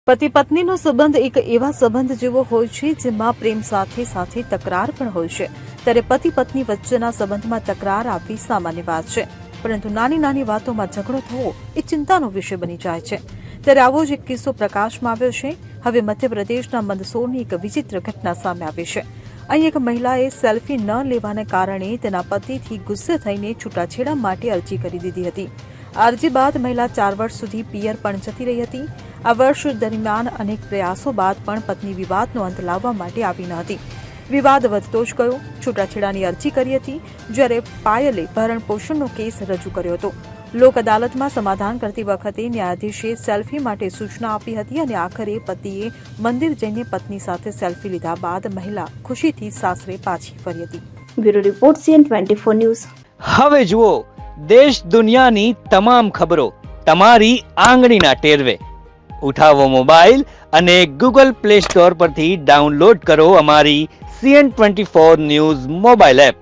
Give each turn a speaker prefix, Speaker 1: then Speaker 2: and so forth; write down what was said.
Speaker 1: પતિ પત્નીનો સંબંધ એક એવા સંબંધ જેવો હોય છે જેમાં પ્રેમ સાથે સાથે તકરાર પણ હોય છે। ત્યારે પતિ પત્ની વચ્ચેના સંબંધમાં તકરાર આવવી સામાન્ય વાત છે, પરંતુ નાની નાની વાતોમાં ઝઘડો થવો એ ચિંતાનો વિષય બની જાય છે। ત્યારે આવો જ એક કિસ્સો પ્રકાશમાં આવ્યો છે। હવે મધ્યપ્રદેશના મંદસૌરની એક વિચિત્ર ઘટના સામે આવી છે। અહીં એક મહિલાએ સેલ્ફી ન લેવાને કારણે તેના પતિથી ગુસ્સે થઈને છૂટાછેડા માટે અરજી કરી દીધી હતી। અરજી બાદ મહિલા 4 વર્ષ સુધી પિયર પણ જતી રહી હતી। આ વર્ષ દરમિયાન અનેક પ્રયાસો બાદ પણ પત્ની વિવાદનો અંત લાવવા માટે આવી ન હતી। વિવાદ વધતો જ ગયો। છૂટાછેડાની અરજી કરી હતી, જ્યારે પાયલે ભરણપોષણનો કેસ રજૂ કર્યો હતો। લોક અદાલતમાં સમાધાન કરતી વખતે ન્યાયાધીશે સેલ્ફી માટે સૂચના આપી હતી અને આખરે પતિએ મંદિર જઈને પત્ની સાથે સેલ્ફી લીધા બાદ મહિલા ખુશીથી સાસરે પાછી ફરી હતી।
Speaker 2: Bureau report CN24 news.
Speaker 3: હવે જુઓ દેશ દુનિયાની તમામ ખબરો તમારી આંગળીના ટેરવે। ઉઠાવો મોબાઈલ અને Google Play Store પરથી ડાઉનલોડ કરો અમારી CN24 ન્યૂઝ મોબાઈલ એપ।